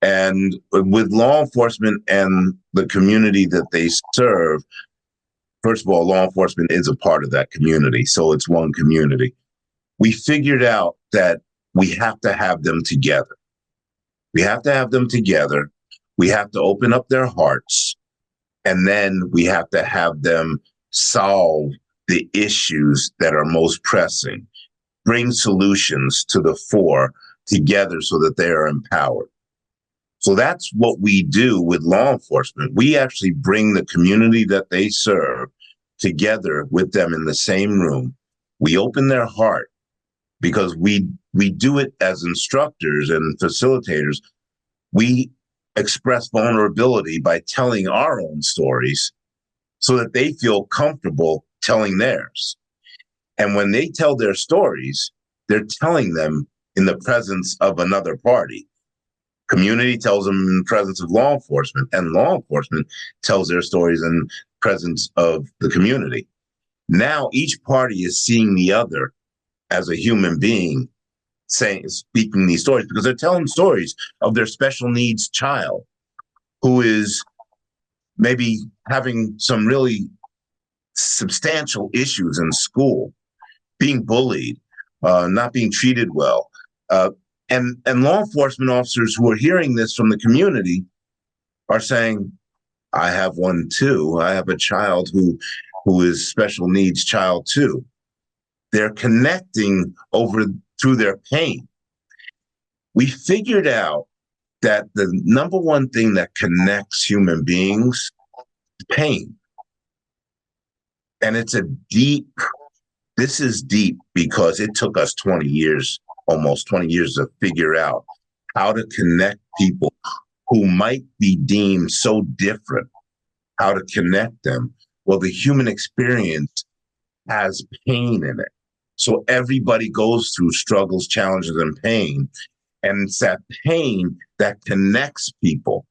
And with law enforcement and the community that they serve, first of all, law enforcement is a part of that community. So it's one community. We figured out that we have to have them together. We have to have them together. We have to open up their hearts. And then we have to have them solve the issues that are most pressing, bring solutions to the fore together so that they are empowered. So that's what we do with law enforcement. We actually bring the community that they serve together with them in the same room. We open their heart because we do it as instructors and facilitators. We express vulnerability by telling our own stories so that they feel comfortable telling theirs. And when they tell their stories, they're telling them in the presence of another party. Community tells them in the presence of law enforcement, and law enforcement tells their stories in the presence of the community. Now each party is seeing the other as a human being, speaking these stories, because they're telling stories of their special needs child who is maybe having some really substantial issues in school, being bullied, not being treated well. And law enforcement officers who are hearing this from the community are saying, I have one too. I have a child who is special needs child too. They're connecting through their pain. We figured out that the number one thing that connects human beings is pain. And this is deep because it took us 20 years, almost 20 years to figure out how to connect people who might be deemed so different, how to connect them. Well, the human experience has pain in it. So everybody goes through struggles, challenges, and pain. And it's that pain that connects people,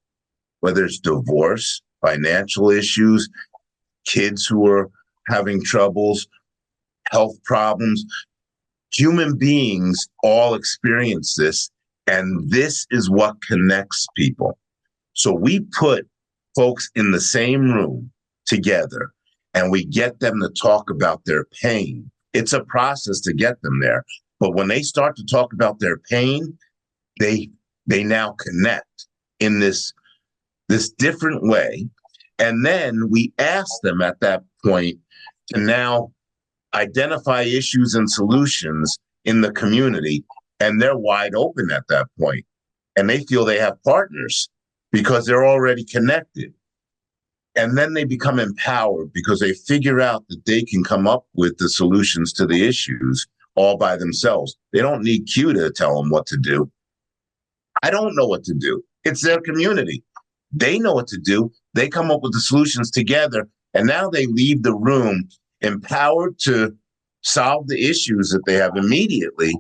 whether it's divorce, financial issues, kids who are having troubles, health problems. Human beings all experience this, and this is what connects people. So we put folks in the same room together, and we get them to talk about their pain. It's a process to get them there. But when they start to talk about their pain, they now connect in this different way. And then we ask them at that point to now identify issues and solutions in the community, and they're wide open at that point. And they feel they have partners because they're already connected. And then they become empowered because they figure out that they can come up with the solutions to the issues all by themselves. They don't need Q to tell them what to do. I don't know what to do. It's their community. They know what to do. They come up with the solutions together, and now they leave the room empowered to solve the issues that they have immediately,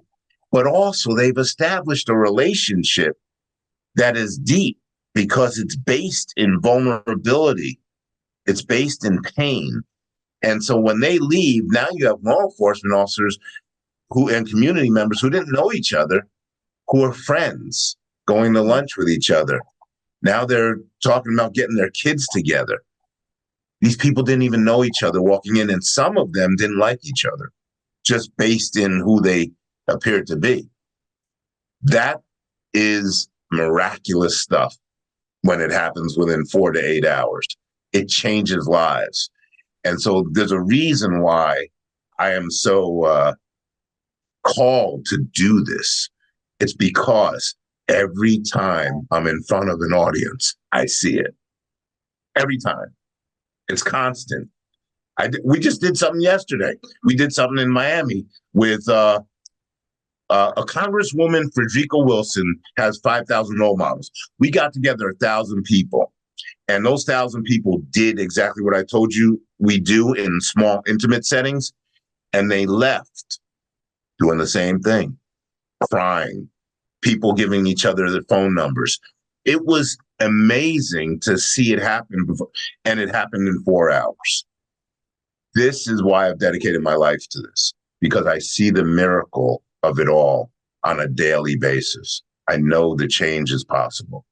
but also they've established a relationship that is deep because it's based in vulnerability. It's based in pain. And so when they leave, now you have law enforcement officers and community members who didn't know each other, who are friends, going to lunch with each other. Now they're talking about getting their kids together. These people didn't even know each other walking in, and some of them didn't like each other, just based in who they appeared to be. That is miraculous stuff when it happens within 4 to 8 hours. It changes lives. And so there's a reason why I am so called to do this. It's because every time I'm in front of an audience, I see it. Every time. It's constant. We just did something yesterday. We did something in Miami with a Congresswoman, Frederica Wilson, has 5,000 role models. We got together 1,000 people, and those 1,000 people did exactly what I told you we do in small, intimate settings, and they left doing the same thing, crying, people giving each other their phone numbers. It was amazing to see it happen before, and it happened in 4 hours. This is why I've dedicated my life to this, because I see the miracle of it all on a daily basis. I know the change is possible.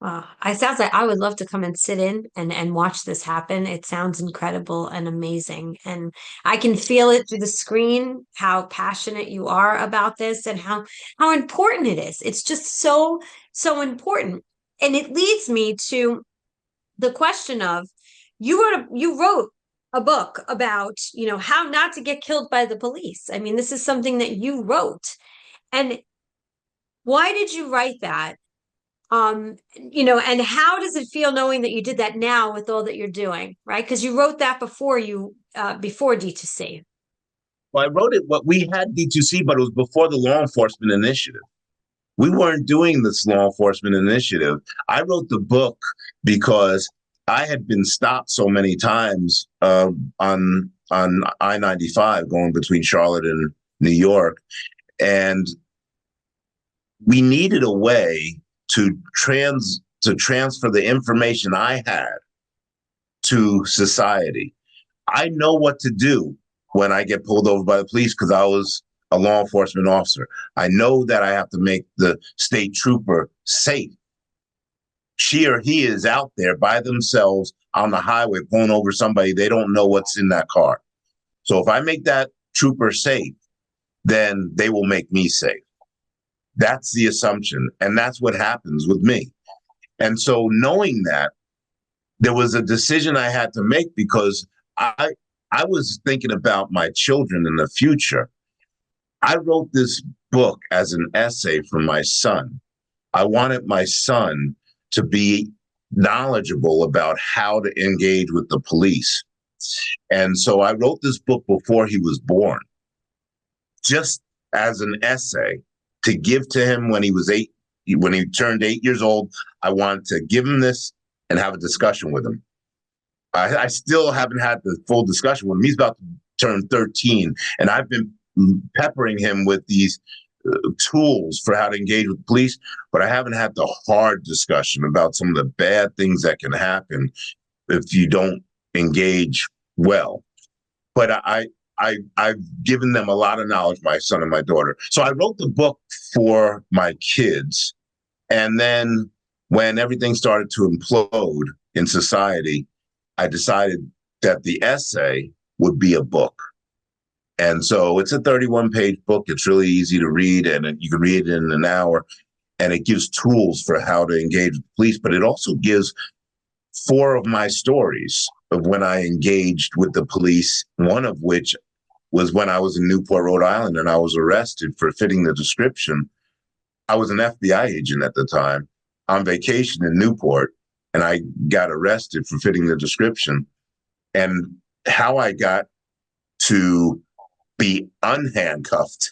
It sounds like I would love to come and sit in and watch this happen. It sounds incredible and amazing. And I can feel it through the screen, how passionate you are about this and how important it is. It's just so, so important. And it leads me to the question of you wrote a book about, how not to get killed by the police. I mean, this is something that you wrote. And why did you write that? And how does it feel knowing that you did that now with all that you're doing, right? Because you wrote that before D2C. Well, I wrote it, what we had D2C, but it was before the law enforcement initiative. We weren't doing this law enforcement initiative. I wrote the book because I had been stopped so many times on I-95 going between Charlotte and New York. And we needed a way to transfer the information I had to society. I know what to do when I get pulled over by the police because I was a law enforcement officer. I know that I have to make the state trooper safe. She or he is out there by themselves on the highway pulling over somebody. They don't know what's in that car. So if I make that trooper safe, then they will make me safe. That's the assumption. And that's what happens with me. And so knowing that, there was a decision I had to make because I was thinking about my children in the future. I wrote this book as an essay for my son. I wanted my son to be knowledgeable about how to engage with the police. And so I wrote this book before he was born, just as an essay to give to him when he turned 8 years old. I wanted to give him this and have a discussion with him. I still haven't had the full discussion with him. He's about to turn 13, and I've been peppering him with these tools for how to engage with the police, but I haven't had the hard discussion about some of the bad things that can happen if you don't engage well. But I've given them a lot of knowledge, my son and my daughter. So I wrote the book for my kids. And then when everything started to implode in society, I decided that the essay would be a book. And so it's a 31-page book. It's really easy to read, and you can read it in an hour. And it gives tools for how to engage with police, but it also gives 4 of my stories of when I engaged with the police, one of which was when I was in Newport, Rhode Island, and I was arrested for fitting the description. I was an FBI agent at the time on vacation in Newport, and I got arrested for fitting the description. And how I got to be unhandcuffed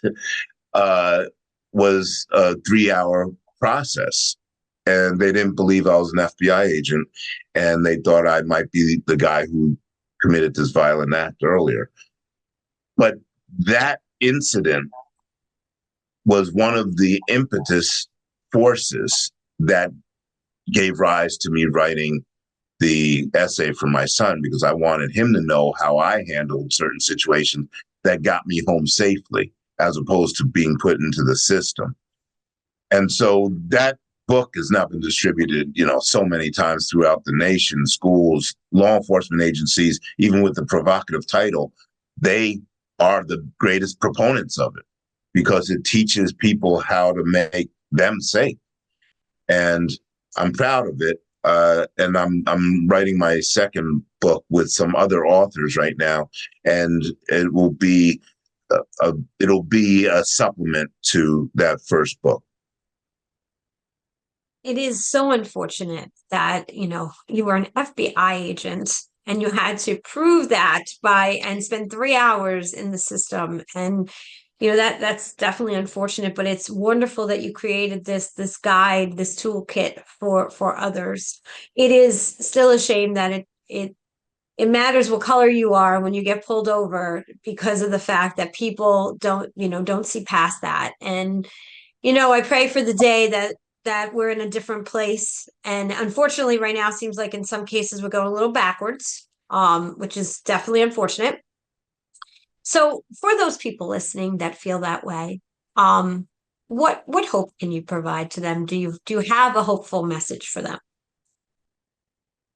was a 3-hour process. And they didn't believe I was an FBI agent, and they thought I might be the guy who committed this violent act earlier. But that incident was one of the impetus forces that gave rise to me writing the essay for my son, because I wanted him to know how I handled certain situations that got me home safely, as opposed to being put into the system. And so that book has now been distributed, so many times throughout the nation, schools, law enforcement agencies, even with the provocative title. They are the greatest proponents of it because it teaches people how to make them safe. And I'm proud of it. And I'm writing my second book with some other authors right now, and it will be a supplement to that first book. It is so unfortunate that, you were an FBI agent and you had to prove that and spend 3 hours in the system. And, that's definitely unfortunate, but it's wonderful that you created this guide, this toolkit for others. It is still a shame that it matters what color you are when you get pulled over, because of the fact that people don't see past that. And, I pray for the day that that we're in a different place. And unfortunately, right now, seems like in some cases we're going a little backwards, which is definitely unfortunate. So for those people listening that feel that way, what hope can you provide to them? Do you have a hopeful message for them?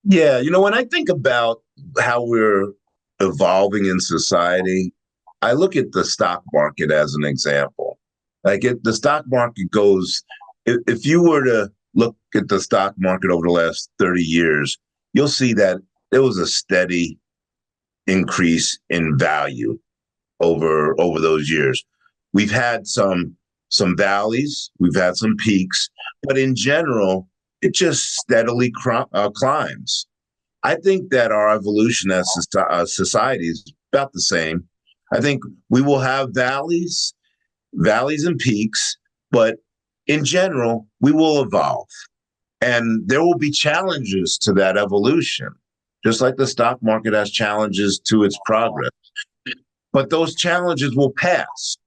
Yeah, when I think about how we're evolving in society, I look at the stock market as an example. The stock market goes, if you were to look at the stock market over the last 30 years, you'll see that there was a steady increase in value over those years. We've had some valleys, we've had some peaks, but in general, it just steadily climbs. I think that our evolution as society is about the same. I think we will have valleys and peaks, but in general, we will evolve. And there will be challenges to that evolution, just like the stock market has challenges to its progress. But those challenges will pass.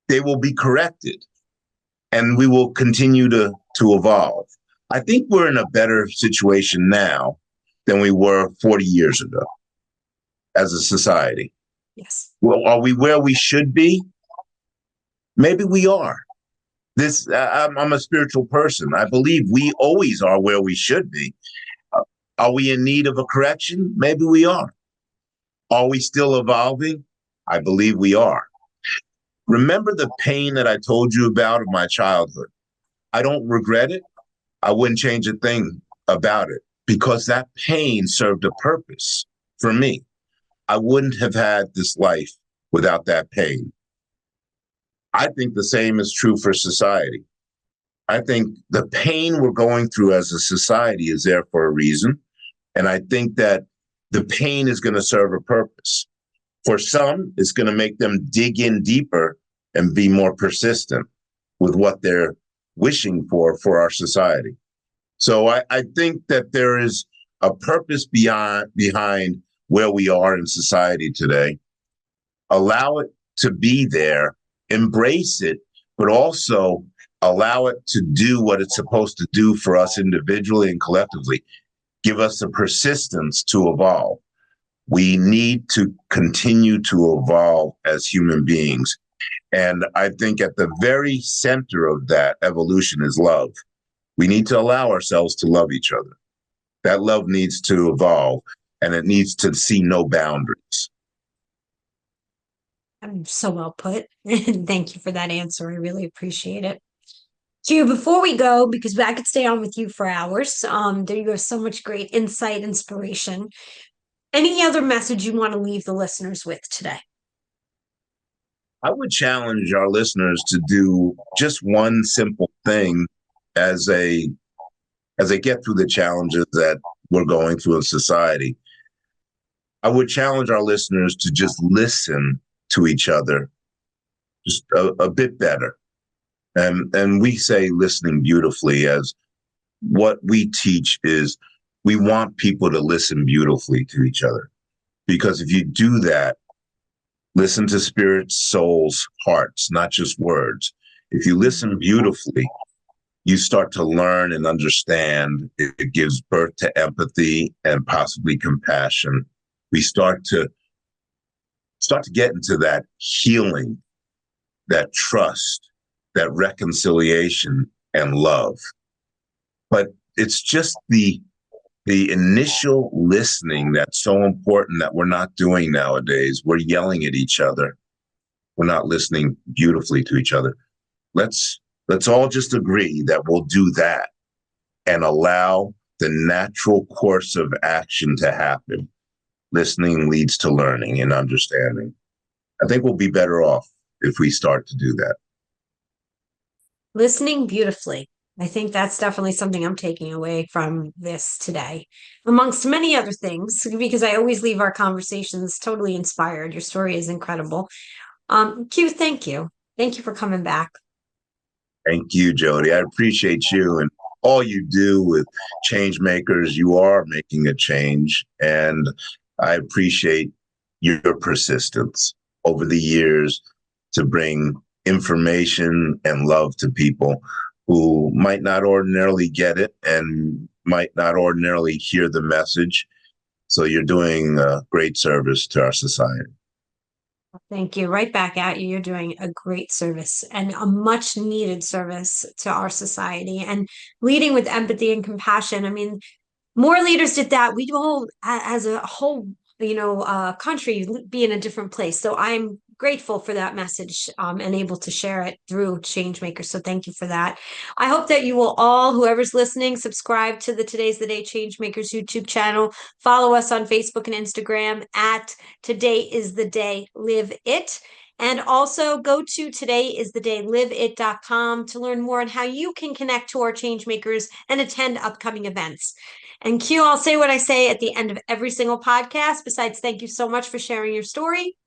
They will be corrected, and we will continue to evolve. I think we're in a better situation now than we were 40 years ago as a society. Yes. Well, are we where we should be? Maybe we are. I'm a spiritual person. I believe we always are where we should be. Are we in need of a correction? Maybe we are. Are we still evolving? I believe we are. Remember the pain that I told you about of my childhood? I don't regret it. I wouldn't change a thing about it because that pain served a purpose for me. I wouldn't have had this life without that pain. I think the same is true for society. I think the pain we're going through as a society is there for a reason. And I think that the pain is going to serve a purpose. For some, it's going to make them dig in deeper and be more persistent with what they're wishing for our society. So I think that there is a purpose behind where we are in society today. Allow it to be there, embrace it, but also allow it to do what it's supposed to do for us individually and collectively. Give us the persistence to evolve. We need to continue to evolve as human beings. And I think at the very center of that evolution is love. We need to allow ourselves to love each other. That love needs to evolve, and it needs to see no boundaries. So well put. Thank you for that answer. I really appreciate it. Q, before we go, because I could stay on with you for hours, there you have so much great insight, inspiration. Any other message you want to leave the listeners with today? I would challenge our listeners to do just one simple thing as they get through the challenges that we're going through in society. I would challenge our listeners to just listen to each other just a bit better. And we say listening beautifully, as what we teach is we want people to listen beautifully to each other. Because if you do that, listen to spirits, souls, hearts, not just words. If you listen beautifully, you start to learn and understand. It gives birth to empathy and possibly compassion. We start to get into that healing, that trust, that reconciliation and love. But it's just the initial listening that's so important that we're not doing nowadays. We're yelling at each other. We're not listening beautifully to each other. Let's all just agree that we'll do that and allow the natural course of action to happen. Listening leads to learning and understanding. I think we'll be better off if we start to do that. Listening beautifully. I think that's definitely something I'm taking away from this today, amongst many other things, because I always leave our conversations totally inspired. Your story is incredible. Q, thank you. Thank you for coming back. Thank you, Jody. I appreciate you and all you do with Changemakers. You are making a change, and I appreciate your persistence over the years to bring information and love to people who might not ordinarily get it and might not ordinarily hear the message. So you're doing a great service to our society. Thank you. Right back at you. You're doing a great service and a much needed service to our society and leading with empathy and compassion. I mean, more leaders did that, we will, as a whole, country, be in a different place. So I'm grateful for that message, and able to share it through Changemakers. So thank you for that. I hope that you will all, whoever's listening, subscribe to the Today's the Day Changemakers YouTube channel. Follow us on Facebook and Instagram at Today is the Day Live It. And also go to todayisthedayliveit.com to learn more on how you can connect to our Changemakers and attend upcoming events. And Q, I'll say what I say at the end of every single podcast, besides thank you so much for sharing your story.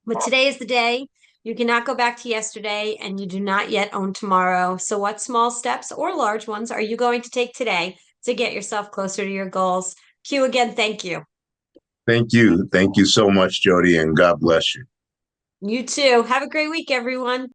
But today is the day. You cannot go back to yesterday, and you do not yet own tomorrow. So what small steps or large ones are you going to take today to get yourself closer to your goals? Q, again, thank you. Thank you. Thank you so much, Jody, and God bless you. You too. Have a great week, everyone.